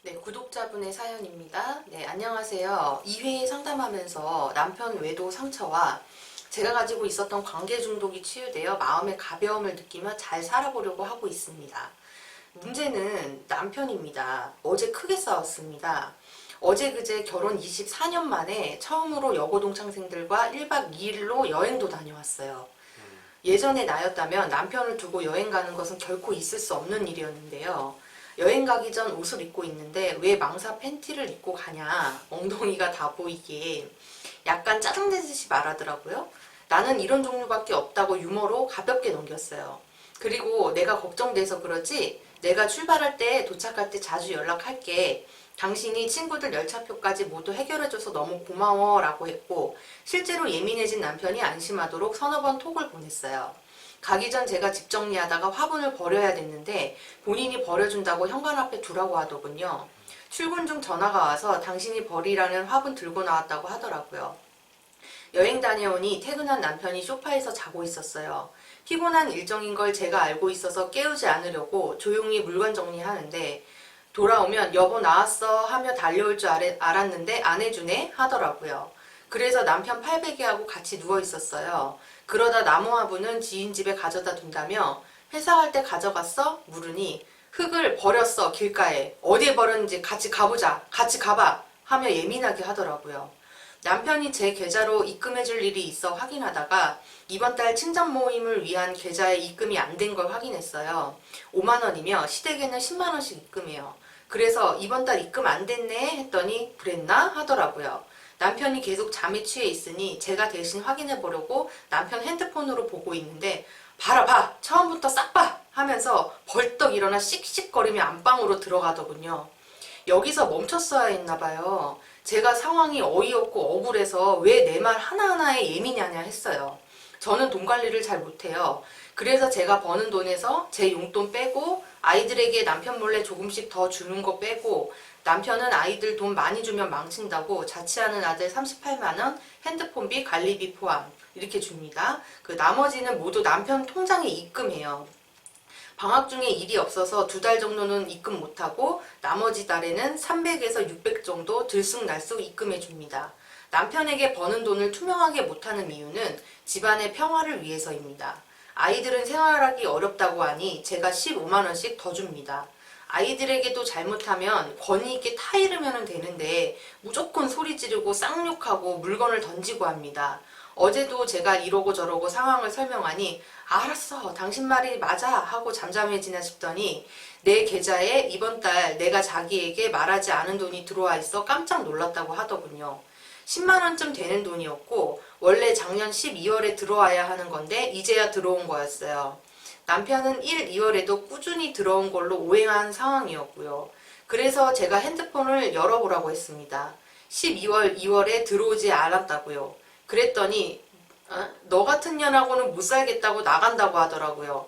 네, 구독자분의 사연입니다. 네, 안녕하세요. 2회 상담하면서 남편 외도 상처와 제가 가지고 있었던 관계 중독이 치유되어 마음의 가벼움을 느끼며 잘 살아보려고 하고 있습니다. 문제는 남편입니다. 어제 크게 싸웠습니다. 어제 그제 결혼 24년 만에 처음으로 여고 동창생들과 1박 2일로 여행도 다녀왔어요. 예전에 나였다면 남편을 두고 여행 가는 것은 결코 있을 수 없는 일이었는데요. 여행 가기 전 옷을 입고 있는데 왜 망사 팬티를 입고 가냐, 엉덩이가 다 보이게 약간 짜증내듯이 말하더라고요. 나는 이런 종류밖에 없다고 유머로 가볍게 넘겼어요. 그리고 내가 걱정돼서 그러지 내가 출발할 때 도착할 때 자주 연락할게. 당신이 친구들 열차표까지 모두 해결해줘서 너무 고마워 라고 했고, 실제로 예민해진 남편이 안심하도록 서너 번 톡을 보냈어요. 가기 전 제가 집 정리하다가 화분을 버려야 됐는데 본인이 버려준다고 현관 앞에 두라고 하더군요. 출근 중 전화가 와서 당신이 버리라는 화분 들고 나왔다고 하더라고요. 여행 다녀오니 퇴근한 남편이 소파에서 자고 있었어요. 피곤한 일정인 걸 제가 알고 있어서 깨우지 않으려고 조용히 물건 정리하는데 돌아오면 여보 나왔어 하며 달려올 줄 알았는데 안 해주네 하더라고요. 그래서 남편 팔베개하고 같이 누워 있었어요. 그러다 나무 화분은 지인 집에 가져다 둔다며 회사 갈 때 가져갔어? 물으니 흙을 버렸어 길가에. 어디에 버렸는지 같이 가보자. 같이 가봐 하며 예민하게 하더라고요. 남편이 제 계좌로 입금해줄 일이 있어 확인하다가 이번 달 친정 모임을 위한 계좌에 입금이 안 된 걸 확인했어요. 5만 원이며 시댁에는 10만 원씩 입금해요. 그래서 이번 달 입금 안 됐네 했더니 그랬나 하더라고요. 남편이 계속 잠에 취해 있으니 제가 대신 확인해 보려고 남편 핸드폰으로 보고 있는데 봐라 봐 처음부터 싹 봐 하면서 벌떡 일어나 씩씩거리며 안방으로 들어가더군요. 여기서 멈췄어야 했나 봐요. 제가 상황이 어이없고 억울해서 왜 내 말 하나하나에 예민하냐 했어요. 저는 돈 관리를 잘 못해요. 그래서 제가 버는 돈에서 제 용돈 빼고 아이들에게 남편 몰래 조금씩 더 주는 거 빼고, 남편은 아이들 돈 많이 주면 망친다고 자취하는 아들 38만 원, 핸드폰비, 관리비 포함 이렇게 줍니다. 그 나머지는 모두 남편 통장에 입금해요. 방학 중에 일이 없어서 2달 정도는 입금 못하고 나머지 달에는 300에서 600 정도 들쑥날쑥 입금해 줍니다. 남편에게 버는 돈을 투명하게 못하는 이유는 집안의 평화를 위해서입니다. 아이들은 생활하기 어렵다고 하니 제가 15만 원씩 더 줍니다. 아이들에게도 잘못하면 권위 있게 타이르면 되는데 무조건 소리 지르고 쌍욕하고 물건을 던지고 합니다. 어제도 제가 이러고 저러고 상황을 설명하니 알았어 당신 말이 맞아 하고 잠잠해지나 싶더니 내 계좌에 이번 달 내가 자기에게 말하지 않은 돈이 들어와 있어 깜짝 놀랐다고 하더군요. 10만 원쯤 되는 돈이었고 원래 작년 12월에 들어와야 하는 건데 이제야 들어온 거였어요. 남편은 1, 2월에도 꾸준히 들어온 걸로 오해한 상황이었고요. 그래서 제가 핸드폰을 열어보라고 했습니다. 12월, 2월에 들어오지 않았다고요. 그랬더니 너 같은 년하고는 못 살겠다고 나간다고 하더라고요.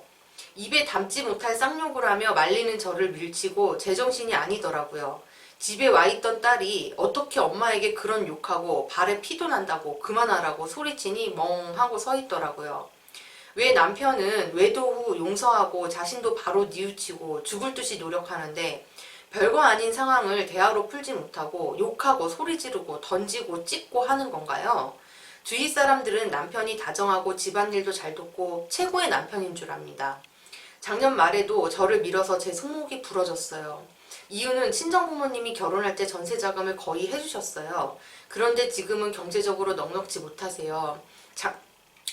입에 담지 못할 쌍욕을 하며 말리는 저를 밀치고 제정신이 아니더라고요. 집에 와 있던 딸이 어떻게 엄마에게 그런 욕하고 발에 피도 난다고 그만하라고 소리치니 멍하고 서 있더라고요. 왜 남편은 외도 후 용서하고 자신도 바로 뉘우치고 죽을 듯이 노력하는데 별거 아닌 상황을 대화로 풀지 못하고 욕하고 소리 지르고 던지고 찢고 하는 건가요? 주위 사람들은 남편이 다정하고 집안일도 잘 돕고 최고의 남편인 줄 압니다. 작년 말에도 저를 밀어서 제 손목이 부러졌어요. 이유는 친정부모님이 결혼할 때 전세자금을 거의 해주셨어요. 그런데 지금은 경제적으로 넉넉지 못하세요.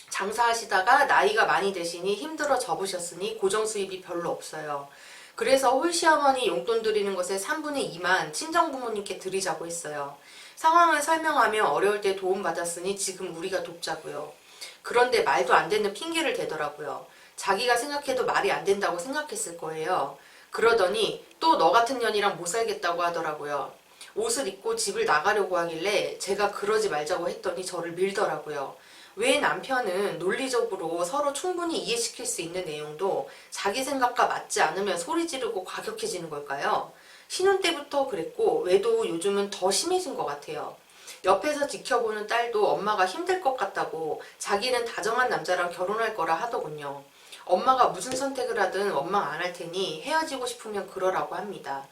장사하시다가 나이가 많이 되시니 힘들어 접으셨으니 고정수입이 별로 없어요. 그래서 홀시어머니 용돈 드리는 것의 3분의 2만 친정부모님께 드리자고 했어요. 상황을 설명하며 어려울 때 도움받았으니 지금 우리가 돕자고요. 그런데 말도 안 되는 핑계를 대더라고요. 자기가 생각해도 말이 안 된다고 생각했을 거예요. 그러더니 또 너 같은 년이랑 못 살겠다고 하더라고요. 옷을 입고 집을 나가려고 하길래 제가 그러지 말자고 했더니 저를 밀더라고요. 왜 남편은 논리적으로 서로 충분히 이해시킬 수 있는 내용도 자기 생각과 맞지 않으면 소리 지르고 과격해지는 걸까요? 신혼 때부터 그랬고 외도 후 요즘은 더 심해진 것 같아요. 옆에서 지켜보는 딸도 엄마가 힘들 것 같다고 자기는 다정한 남자랑 결혼할 거라 하더군요. 엄마가 무슨 선택을 하든 원망 안 할 테니 헤어지고 싶으면 그러라고 합니다.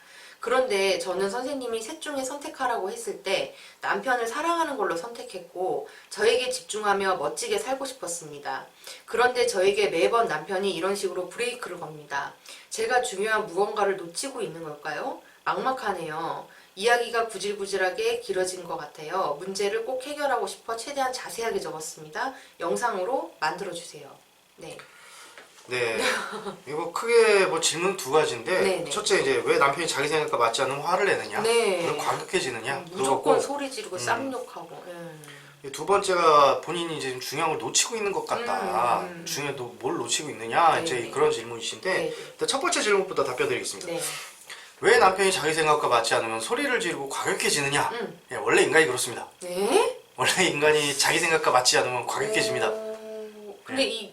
그런데 저는 선생님이 셋 중에 선택하라고 했을 때 남편을 사랑하는 걸로 선택했고 저에게 집중하며 멋지게 살고 싶었습니다. 그런데 저에게 매번 남편이 이런 식으로 브레이크를 겁니다. 제가 중요한 무언가를 놓치고 있는 걸까요? 막막하네요. 이야기가 구질구질하게 길어진 것 같아요. 문제를 꼭 해결하고 싶어 최대한 자세하게 적었습니다. 영상으로 만들어주세요. 네. 네. 이거 뭐 크게 뭐 질문 두 가지인데 네네. 첫째 이제 왜 남편이 자기 생각과 맞지 않으면 화를 내느냐? 네. 그리고 과격해지느냐? 무조건 그거고, 소리 지르고 쌍욕하고. 두 번째가 본인이 이제 좀 중요한 걸 놓치고 있는 것 같다. 중요한 뭘 놓치고 있느냐? 이제 네네. 그런 질문이신데 네네. 일단 첫 번째 질문부터 답변드리겠습니다. 네. 왜 남편이 자기 생각과 맞지 않으면 소리를 지르고 과격해지느냐? 예, 원래 인간이 그렇습니다. 네? 원래 인간이 자기 생각과 맞지 않으면 과격해집니다. 근데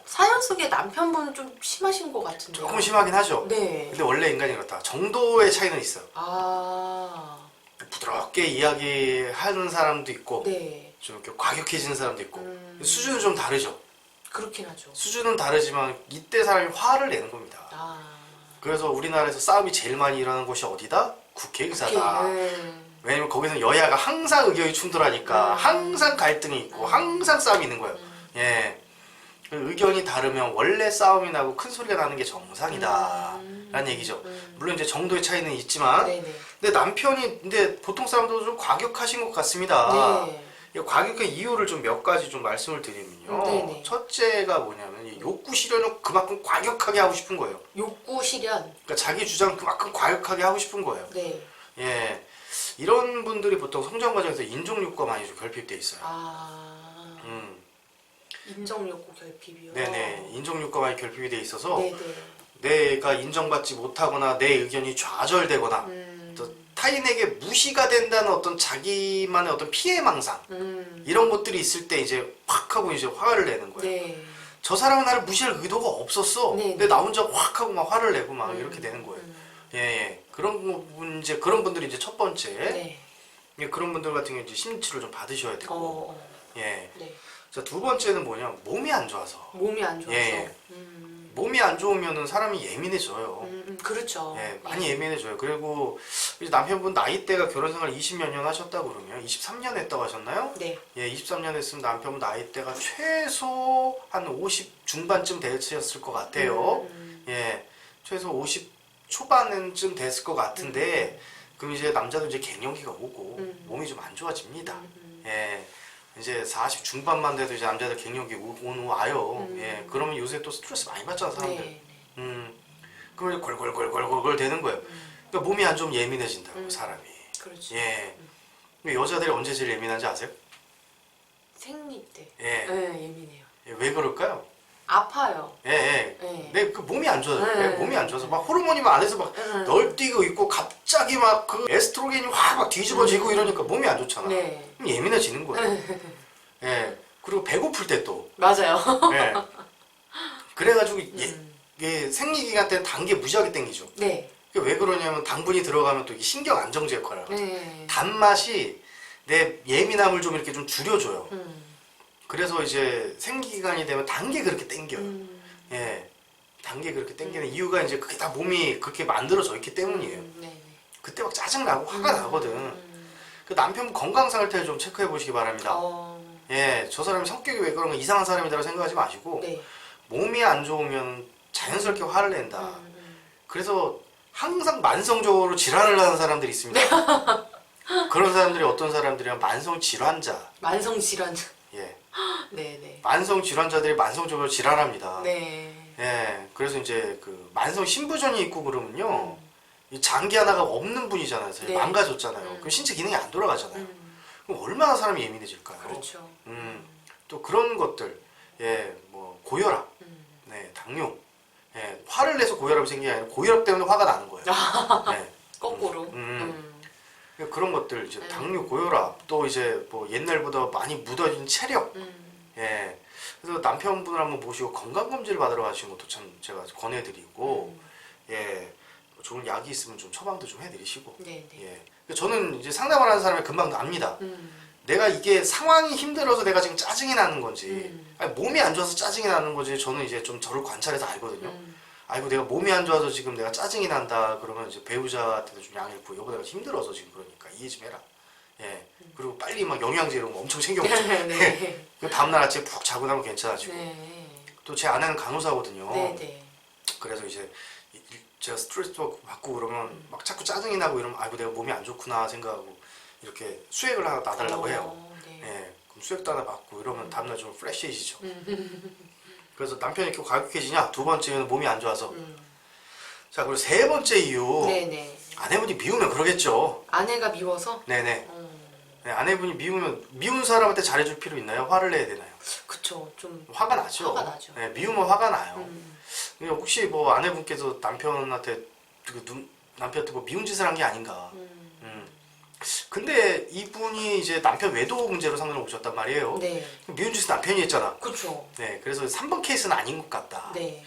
사연 속에 남편분은 좀 심하신 것 같은데요. 조금 심하긴 하죠. 네. 근데 원래 인간이 그렇다. 정도의 차이는 있어요. 아. 부드럽게 이야기하는 사람도 있고 네. 좀 이렇게 과격해지는 사람도 있고 수준은 좀 다르죠. 그렇긴 하죠. 수준은 다르지만 이때 사람이 화를 내는 겁니다. 아. 그래서 우리나라에서 싸움이 제일 많이 일어나는 곳이 어디다? 국회의사다. 왜냐면 거기서 여야가 항상 의견이 충돌하니까 항상 갈등이 있고 항상 싸움이 있는 거예요. 예. 의견이 다르면 원래 싸움이 나고 큰 소리가 나는 게 정상이다 라는 얘기죠. 물론 이제 정도의 차이는 있지만 네네. 근데 보통 사람들도 좀 과격하신 것 같습니다. 네. 이 과격한 이유를 좀 몇 가지 좀 말씀을 드리면요. 네네. 첫째가 뭐냐면 이 욕구 실현을 그만큼 과격하게 하고 싶은 거예요. 욕구 실현. 그러니까 자기 주장을 그만큼 과격하게 하고 싶은 거예요. 네. 예. 이런 분들이 보통 성장 과정에서 인정 욕구가 많이 좀 결핍돼 있어요. 아. 인정 욕구 결핍이요. 네네. 인정 욕구가 많이 결핍이 돼 있어서 네네. 내가 인정받지 못하거나 내 의견이 좌절되거나 또 타인에게 무시가 된다는 어떤 자기만의 어떤 피해망상 이런 것들이 있을 때 이제 확 하고 이제 화를 내는 거예요. 네. 저 사람은 나를 무시할 의도가 없었어. 네네. 근데 나 혼자 확 하고 막 화를 내고 막 이렇게 되는 거예요. 예, 예. 그런 분들이 이제 첫 번째. 네. 예, 그런 분들 같은 경우 이제 심리치료 좀 받으셔야 되고. 예. 네. 자, 두 번째는 뭐냐? 몸이 안 좋아서. 몸이 안 좋아서. 예. 몸이 안 좋으면은 사람이 예민해져요. 그렇죠. 예, 많이 예민해져요. 그리고 이제 남편분 나이대가 결혼 생활 20몇 년 하셨다고 그러면 23년 했다고 하셨나요? 네. 예, 23년 했으면 남편분 나이대가 최소 한 50 중반쯤 되셨을 것 같아요. 예, 최소 50 초반쯤 됐을 것 같은데 그럼 이제 남자도 이제 갱년기가 오고 몸이 좀 안 좋아집니다. 예. 이제 40 중반만 돼도 이제 남자들 갱년기 와요. 예, 그러면 요새 또 스트레스 많이 받잖아 사람들. 네. 그러면 골골골골골골 되는 거예요. 그러니까 몸이 안 좀 예민해진다고 사람이. 그렇죠. 예. 근데 여자들이 언제 제일 예민한지 아세요? 생리 때. 예. 네, 예민해요. 예, 왜 그럴까요? 아파요. 예, 예. 네. 내 그 몸이 안 좋아서 네. 그래. 몸이 안 좋아서 막 호르몬이 막 안에서 막 널뛰고 있고 갑자기 막 그 에스트로겐이 확 막 뒤집어지고 이러니까 몸이 안 좋잖아. 네. 그럼 예민해지는 거예요. 예. 그리고 배고플 때 또. 맞아요. 예. 그래가지고 얘 생리기간 때는 단 게 무지하게 땡기죠. 네. 그게 왜 그러냐면 당분이 들어가면 또 이게 신경 안정제 역할을 하거든요. 네. 단맛이 내 예민함을 좀 이렇게 좀 줄여줘요. 그래서 이제 생리기간이 되면 단 게 그렇게 땡겨요. 예. 단 게 그렇게 땡기는 이유가 이제 그게 다 몸이 그렇게 만들어져 있기 때문이에요. 네. 그때 막 짜증나고 화가 나거든. 그 남편 건강 상태를 좀 체크해 보시기 바랍니다. 예, 저 사람이 성격이 왜 그런가 이상한 사람이라고 생각하지 마시고 네. 몸이 안 좋으면 자연스럽게 화를 낸다. 그래서 항상 만성적으로 질환을 하는 사람들이 있습니다. 그런 사람들이 어떤 사람들이냐면 만성 질환자. 만성 질환. 예. 네네. 만성 질환자들이 만성적으로 질환합니다. 네. 예. 그래서 이제 그 만성 신부전이 있고 그러면요. 이 장기 하나가 없는 분이잖아요. 네. 망가졌잖아요. 그럼 신체 기능이 안 돌아가잖아요. 그럼 얼마나 사람이 예민해질까요? 그렇죠. 또 그런 것들. 예. 뭐 고혈압. 네, 당뇨. 예. 화를 내서 고혈압이 생기는 게 아니라 고혈압 때문에 화가 나는 거예요. 예. 거꾸로. 그런 것들 이제 당뇨, 고혈압, 또 이제 뭐 옛날보다 많이 묻어진 체력, 예. 그래서 남편분을 한번 모시고 건강 검진을 받으러 가시는 것도 참 제가 권해드리고, 예. 좋은 약이 있으면 좀 처방도 좀 해드리시고, 네네. 예. 저는 이제 상담을 하는 사람이 금방 압니다. 내가 이게 상황이 힘들어서 내가 지금 짜증이 나는 건지, 아니, 몸이 안 좋아서 짜증이 나는 건지 저는 이제 좀 저를 관찰해서 알거든요. 아이고 내가 몸이 안 좋아서 지금 내가 짜증이 난다 그러면 이제 배우자한테도 좀 양해를 구해. 여보 내가 힘들어서 지금 그러니까 이해 좀 해라. 예. 그리고 빨리 막 영양제 이런 거 엄청 챙겨 먹자. 네. 그 다음날 아침에 푹 자고 나면 괜찮아지고. 네. 또 제 아내는 간호사거든요. 네네. 그래서 이제 제가 스트레스 받고 그러면 막 자꾸 짜증이 나고 이러면 아이고 내가 몸이 안 좋구나 생각하고 이렇게 수액을 하나 놔달라고 해요. 네. 예. 그럼 수액도 하나 받고 이러면 다음날 좀 프레시해지죠. 그래서 남편이 이렇게 과격해지냐? 두 번째는 몸이 안 좋아서. 자, 그리고 세 번째 이유. 네네. 아내분이 미우면 그러겠죠. 아내가 미워서? 네네. 네, 아내분이 미우면 미운 사람한테 잘해줄 필요 있나요? 화를 내야 되나요? 그쵸. 좀 화가 나죠. 화가 나죠. 네, 미우면 화가 나요. 근데 혹시 뭐 아내분께서 남편한테 남편한테 뭐 미운 짓을 한 게 아닌가? 근데 이분이 이제 남편 외도 문제로 상담을 오셨단 말이에요. 네. 미운 짓은 남편이 했잖아. 그쵸. 네, 그래서 3번 케이스는 아닌 것 같다. 네.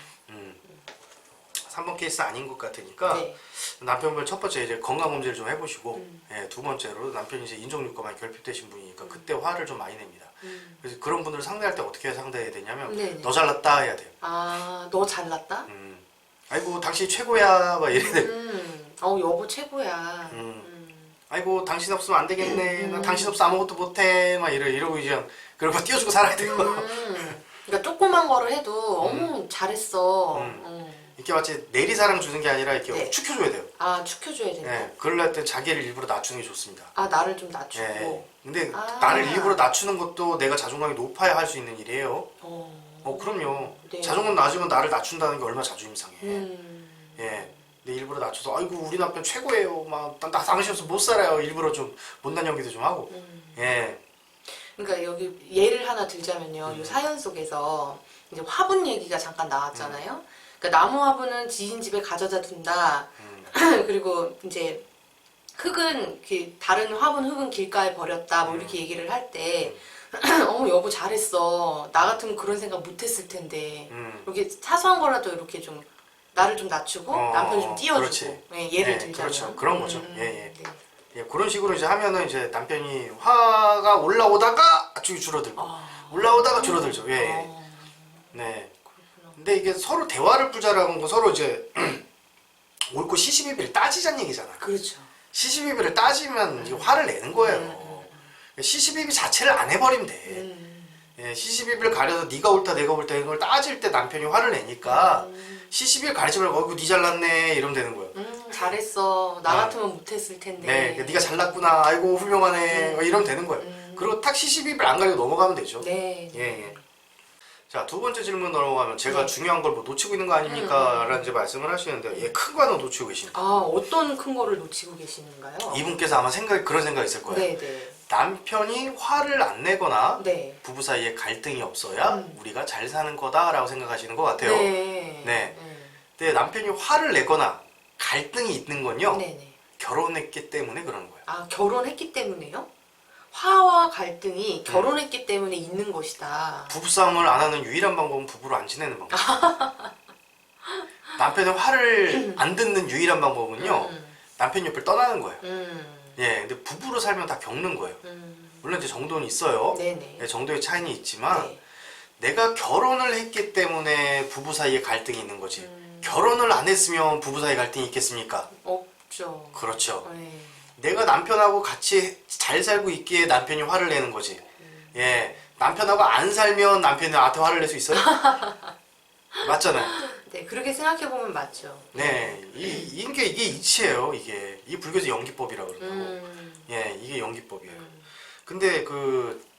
3번 케이스는 아닌 것 같으니까 네. 남편분 첫 번째 이제 건강 검진을 좀 해보시고, 예, 두 번째로 남편이 이제 인종욕과 많이 결핍되신 분이니까 그때 화를 좀 많이 냅니다. 그래서 그런 분들을 상대할 때 어떻게 상대해야 되냐면 네네. 너 잘났다 해야 돼요. 아, 너 잘났다? 아이고 당신이 최고야 막 이래야 돼요. 여보 최고야. 아이고 당신 없으면 안 되겠네. 나 당신 없으면 아무것도 못해. 막 이러고 이제 그러고 띄워주고 살아야 돼요. 그러니까 조그만 거를 해도 어머 잘했어. 이렇게 마치 내리사랑 주는 게 아니라 이렇게 네. 축혀줘야 돼요. 아 축혀줘야 된다. 네, 그럴 때 자기를 일부러 낮추는 게 좋습니다. 아 나를 좀 낮추고. 네. 근데 아. 나를 일부러 낮추는 것도 내가 자존감이 높아야 할 수 있는 일이에요. 그럼요. 네. 자존감 낮으면 나를 낮춘다는 게 얼마나 자존심 상해. 예. 근데 일부러 낮춰서 아이고 우리 남편 최고예요. 막 나 당신 없으면 못 살아요. 일부러 좀 못난 연기도 좀 하고. 예. 그러니까 여기 예를 하나 들자면요. 이 사연 속에서 이제 화분 얘기가 잠깐 나왔잖아요. 그러니까 나무 화분은 지인 집에 가져다 둔다. 그리고 이제 흙은 다른 화분 흙은 길가에 버렸다. 뭐 이렇게 얘기를 할 때 어머 여보 잘했어. 나 같으면 그런 생각 못했을 텐데. 이렇게 사소한 거라도 이렇게 좀 나를 좀 낮추고 남편을 좀 띄워주고. 그렇지. 예, 예를 예, 들자면. 그렇죠. 그런 거죠. 예, 예. 네. 예, 그런 식으로 이제 하면은 이제 남편이 화가 올라오다가 갑자기 줄어들고 올라오다가 줄어들죠. 예, 예. 네. 그렇구나. 근데 이게 서로 대화를 풀자라는 건 서로 이제 옳고 시시비비를 따지자는 얘기잖아. 그렇죠. 시시비비를 따지면 이게 화를 내는 거예요. 시시비비 자체를 안 해버리면 돼. 예, 시시비비를 가려서 네가 옳다 내가 옳다 이런 걸 따질 때 남편이 화를 내니까 시시비를 가리지 말고 어이구 니 잘났네 이러면 되는 거예요. 잘했어. 나 같으면 못했을 텐데. 네, 네가 잘났구나. 아이고 훌륭하네. 이러면 되는 거예요. 그리고 탁 시시비비를 안 가리고 넘어가면 되죠. 네. 예, 예. 자, 두 번째 질문 넘어가면 제가 네. 중요한 걸 뭐 놓치고 있는 거 아닙니까? 라는 이제 말씀을 하시는데 예, 큰 거는 놓치고 계십니다. 아, 어떤 큰 거를 놓치고 계시는가요? 이분께서 아마 그런 생각이 있을 거예요. 네, 네. 남편이 화를 안 내거나 네. 부부 사이에 갈등이 없어야 우리가 잘 사는 거다라고 생각하시는 것 같아요. 네. 네. 근데 남편이 화를 내거나 갈등이 있는 건요. 네, 네. 결혼했기 때문에 그러는 거예요. 아, 결혼했기 때문에요? 화와 갈등이 결혼했기 때문에 있는 것이다. 부부싸움을 안 하는 유일한 방법은 부부로 안 지내는 방법. 남편의 화를 안 듣는 유일한 방법은요. 남편 옆을 떠나는 거예요. 예, 근데 부부로 살면 다 겪는 거예요. 물론 이제 정도는 있어요. 네네. 네, 정도의 차이는 있지만 네. 내가 결혼을 했기 때문에 부부 사이에 갈등이 있는 거지. 결혼을 안 했으면 부부 사이에 갈등이 있겠습니까? 없죠. 그렇죠. 네. 내가 남편하고 같이 잘 살고 있기에 남편이 화를 내는 거지. 예, 남편하고 안 살면 남편이 나한테 화를 낼 수 있어요? 맞잖아요. 네, 그렇게 생각해보면 맞죠. 네, 이게 이치예요. 이게 불교에서 연기법이라고 그러고. 예, 이게 연기법이에요. 근데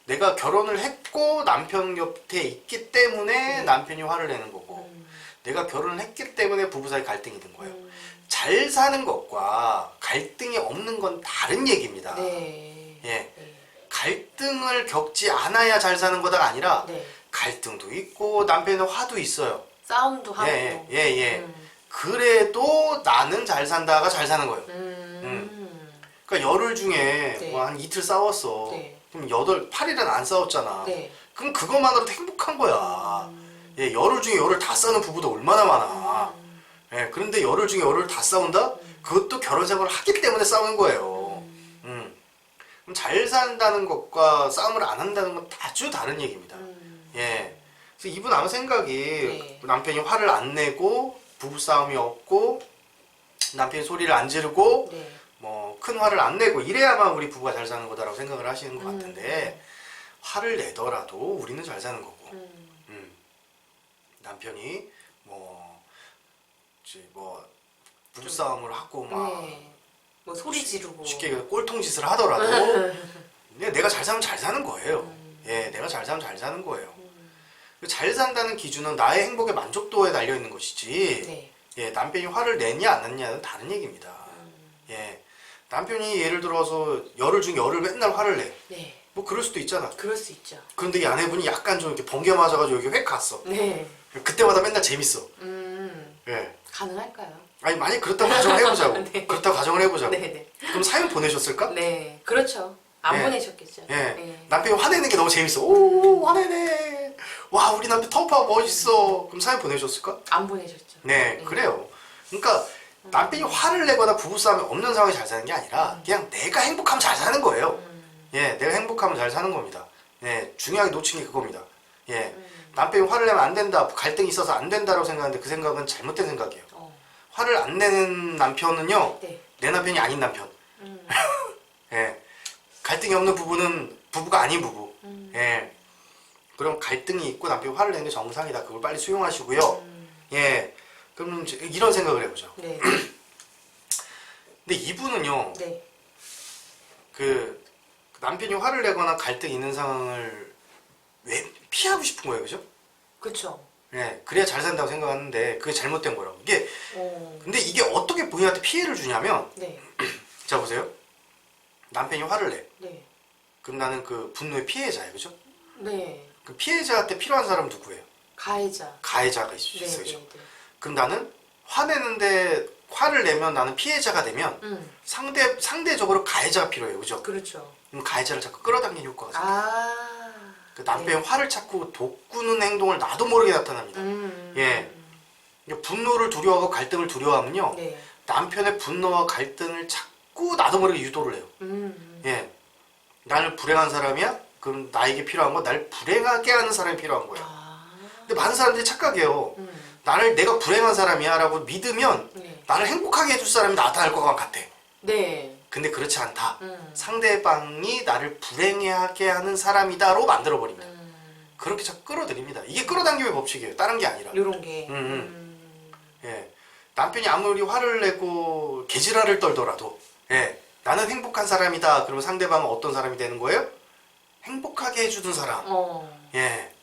내가 결혼을 했고 남편 곁에 있기 때문에 남편이 화를 내는 거고, 내가 결혼을 했기 때문에 부부 사이 갈등이 있는 거예요. 잘 사는 것과 갈등이 없는 건 다른 얘기입니다. 네. 예, 네. 갈등을 겪지 않아야 잘 사는 거다가 아니라 네. 갈등도 있고 남편의 화도 있어요. 싸움도 하고. 예. 그래도 나는 잘 산다가 잘 사는 거예요. 그러니까 열흘 중에 네. 뭐 한 이틀 싸웠어. 네. 그럼 8일은 안 싸웠잖아. 네. 그럼 그것만으로도 행복한 거야. 예, 열흘 중에 열흘 다 싸우는 부부도 얼마나 많아. 예, 그런데 열흘 중에 열흘 다 싸운다? 그것도 결혼 생활을 하기 때문에 싸우는 거예요. 그럼 잘 산다는 것과 싸움을 안 한다는 건 아주 다른 얘기입니다. 예. 그래서 이분 아마 생각이 네. 남편이 화를 안 내고 부부싸움이 없고 남편이 소리를 안 지르고 네. 뭐 큰 화를 안 내고 이래야만 우리 부부가 잘 사는 거다라고 생각을 하시는 것 같은데 화를 내더라도 우리는 잘 사는 거고 남편이 뭐 부부싸움을 하고 막 네. 뭐 소리 지르고 쉽게 꼴통짓을 하더라도 내가 잘 살면 잘 사는 거예요. 예, 내가 잘 살면 잘 사는 거예요. 잘 산다는 기준은 나의 행복의 만족도에 달려 있는 것이지. 네. 예, 남편이 화를 내냐 안 내냐는 다른 얘기입니다. 예, 남편이 예를 들어서 열흘 중에 열흘 맨날 화를 내. 네. 뭐 그럴 수도 있잖아. 그럴 수 있죠. 그런데 이 아내분이 약간 좀 이렇게 번개 맞아가지고 여기 획 갔어. 네. 그때마다 맨날 재밌어. 예. 가능할까요? 아니 만약 그렇다고 가정을 해보자고. 네. 그렇다고 가정을 해보자고. 네네. 그럼 사연 보내셨을까? 네. 그렇죠. 안 네. 보내셨겠죠. 예. 네. 남편이 화내는 게 너무 재밌어. 오, 화내네. 와, 우리 남편 터프하고 멋있어. 그럼 사연 보내셨을까? 안 보내셨죠. 네, 그래요. 그러니까 남편이 화를 내거나 부부싸움이 없는 상황이 잘 사는 게 아니라 그냥 내가 행복하면 잘 사는 거예요. 예, 내가 행복하면 잘 사는 겁니다. 예, 중요하게 놓친 게 그겁니다. 예, 남편이 화를 내면 안 된다, 갈등이 있어서 안 된다라고 생각하는데 그 생각은 잘못된 생각이에요. 화를 안 내는 남편은요, 네. 내 남편이 아닌 남편. 예, 갈등이 없는 부부는 부부가 아닌 부부. 예, 그럼 갈등이 있고 남편이 화를 내는 게 정상이다. 그걸 빨리 수용하시고요. 예, 그럼 이제 이런 생각을 해보죠. 네. 근데 이분은요, 네. 그 남편이 화를 내거나 갈등 있는 상황을 왜 피하고 싶은 거예요, 그죠? 그쵸. 예, 그래야 잘 산다고 생각하는데 그게 잘못된 거라고. 이게 어. 근데 이게 어떻게 본인한테 피해를 주냐면, 네. 자 보세요. 남편이 화를 내. 네. 그럼 나는 그 분노의 피해자예요, 그죠? 네. 그 피해자한테 필요한 사람은 누구예요? 가해자. 가해자가 있을 수 네. 있어요, 네. 그죠? 네. 그럼 나는 화내는데 화를 내면 나는 피해자가 되면 상대적으로 가해자가 필요해요, 그죠? 그렇죠. 그럼 가해자를 자꾸 끌어당기는 효과가 생겨요. 아. 그 남편이 화를 찾고 돋구는 행동을 나도 모르게 나타납니다. 예. 그러니까 분노를 두려워하고 갈등을 두려워하면요, 네. 남편의 분노와 갈등을 자꾸 나도 모르게 유도를 해요. 예. 나를 불행한 사람이야? 그럼 나에게 필요한 건 날 불행하게 하는 사람이 필요한 거예요. 아. 근데 많은 사람들이 착각해요. 내가 불행한 사람이야 라고 믿으면 네. 나를 행복하게 해줄 사람이 나타날 것 같아. 네. 근데 그렇지 않다. 상대방이 나를 불행하게 하는 사람이다로 만들어버립니다. 그렇게 자꾸 끌어들입니다. 이게 끌어당김의 법칙이에요. 다른 게 아니라. 요런 게. 예. 남편이 아무리 화를 내고 개지랄을 떨더라도, 예. 나는 행복한 사람이다. 그러면 상대방은 어떤 사람이 되는 거예요? 행복하게 해주는 사람. 예.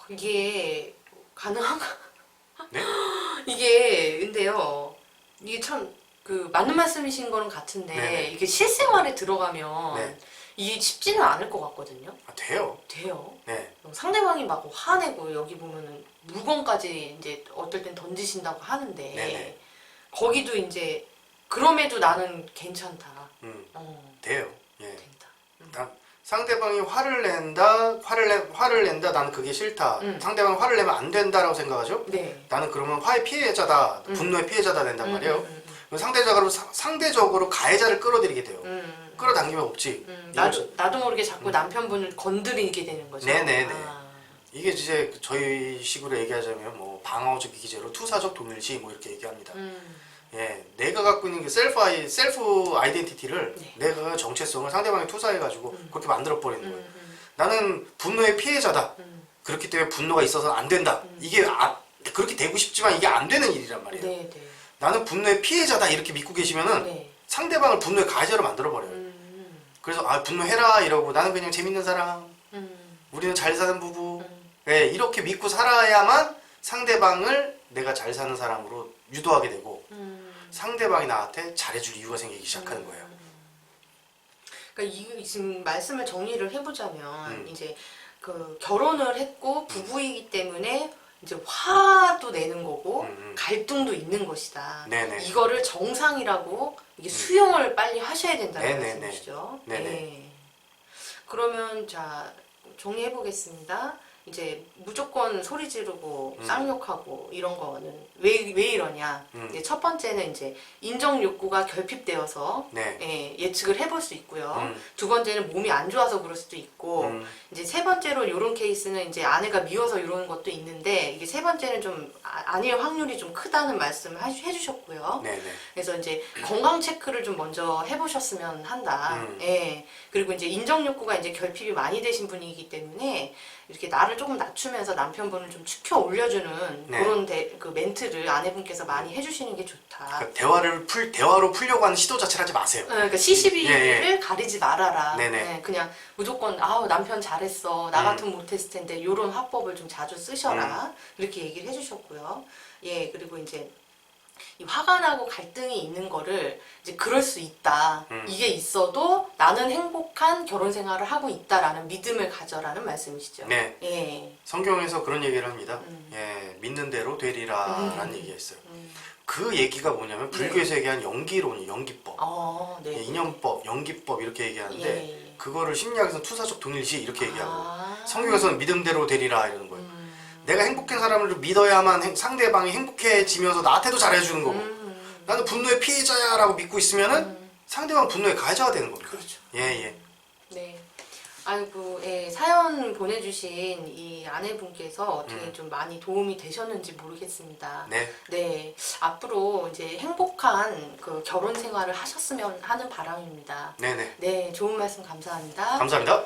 이게 가능한가? 네? 이게 근데요. 이게 참 그 맞는 말씀이신 거는 같은데 네네. 이게 실생활에 들어가면 네. 이게 쉽지는 않을 것 같거든요. 아, 돼요. 돼요. 네. 상대방이 막 화내고 여기 보면은 물건까지 이제 어떨 땐 던지신다고 하는데 네네. 거기도 이제 그럼에도 나는 괜찮다. 돼요. 예. 된다. 상대방이 화를 낸다. 나는 그게 싫다. 상대방이 화를 내면 안 된다라고 생각하죠? 네. 나는 그러면 화의 피해자다. 분노의 피해자다 된단 말이에요. 상대적으로 가해자를 끌어들이게 돼요. 끌어당기면 없지. 나도 모르게 자꾸 남편분을 건드리게 되는 거죠. 네네네. 이게 이제 저희 식으로 얘기하자면 뭐 방어적 기제로 투사적 동일시 뭐 이렇게 얘기합니다. 예, 내가 갖고 있는 게 셀프 아이덴티티를 네. 내가 정체성을 상대방에 투사해가지고 그렇게 만들어 버리는 거예요. 나는 분노의 피해자다. 그렇기 때문에 분노가 있어서 안 된다. 이게 그렇게 되고 싶지만 이게 안 되는 일이란 말이에요. 네, 네. 나는 분노의 피해자다 이렇게 믿고 계시면은 네. 상대방을 분노의 가해자로 만들어 버려요. 그래서 분노해라 이러고 나는 그냥 재밌는 사람. 우리는 잘 사는 부부. 예, 이렇게 믿고 살아야만 상대방을 내가 잘 사는 사람으로 유도하게 되고 상대방이 나한테 잘해줄 이유가 생기기 시작하는 거예요. 그러니까 이 지금 말씀을 정리를 해보자면 이제 그 결혼을 했고 부부이기 때문에 이제 화도 내는 거고 갈등도 있는 것이다. 네네. 이거를 정상이라고 이게 수용을 빨리 하셔야 된다는 네네네. 말씀이시죠. 네네. 네. 그러면 자 정리해 보겠습니다. 이제 무조건 소리 지르고 쌍욕하고 이런 거는 왜 이러냐. 음. 이제 첫 번째는 이제 인정 욕구가 결핍되어서 네. 예, 예측을 해볼 수 있고요. 음. 두 번째는 몸이 안 좋아서 그럴 수도 있고, 이제 세 번째로 이런 케이스는 이제 아내가 미워서 이러는 것도 있는데, 이게 세 번째는 좀 아닐 확률이 좀 크다는 말씀을 해주셨고요. 네네. 그래서 이제 건강 체크를 좀 먼저 해보셨으면 한다. 음. 예. 그리고 이제 인정 욕구가 이제 결핍이 많이 되신 분이기 때문에 이렇게 나를 조금 낮추면서 남편분을 좀 축혀 올려주는 네. 그런 그 멘트를 아내분께서 많이 해주시는 게 좋다. 그러니까 대화로 풀려고 하는 시도 자체를 하지 마세요. 그러니까 시시비를 예, 가리지 말아라. 네네. 예, 그냥 무조건 아우 남편 잘했어. 나 같으면 못했을 텐데 이런 화법을 좀 자주 쓰셔라. 이렇게 얘기를 해주셨고요. 예, 그리고 이제 이 화가 나고 갈등이 있는 거를 이제 그럴 수 있다. 이게 있어도 나는 행복한 결혼 생활을 하고 있다라는 믿음을 가져라는 말씀이시죠. 네. 예. 성경에서 그런 얘기를 합니다. 예, 믿는 대로 되리라라는 얘기가 있어요. 그 얘기가 뭐냐면 불교에서 얘기한 연기론이 연기법, 네. 예, 인연법, 연기법 이렇게 얘기하는데 예. 그거를 심리학에서는 투사적 동일시 이렇게 얘기하고 아. 성경에서는 믿음대로 되리라 이러는 거예요. 내가 행복한 사람을 믿어야만 상대방이 행복해지면서 나한테도 잘해주는 거고 나는 분노의 피해자야라고 믿고 있으면은 상대방 분노의 가해자가 되는 겁니다. 그렇죠. 예. 네. 아이고, 예, 사연 보내주신 이 아내분께서 어떻게 좀 많이 도움이 되셨는지 모르겠습니다. 네. 네. 앞으로 이제 행복한 그 결혼 생활을 하셨으면 하는 바람입니다. 네네. 네. 좋은 말씀 감사합니다. 감사합니다.